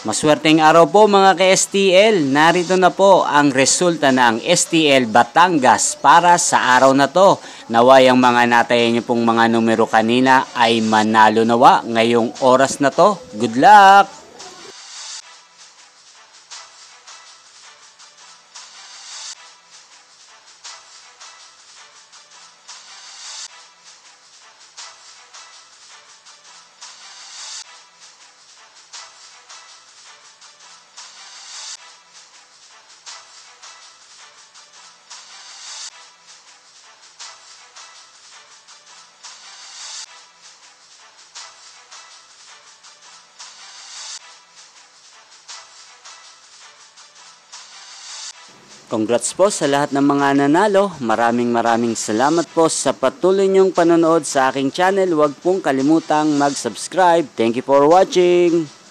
Maswerteng araw po mga ka-STL. Narito na po ang resulta ng STL Batangas para sa araw na to. Naway ang mga natayan niyo pong mga numero kanina ay manalo nawa ngayong oras na to. Good luck! Congrats po sa lahat ng mga nanalo. Maraming salamat po sa patuloy niyong panonood sa aking channel. Huwag pong kalimutang mag-subscribe. Thank you for watching.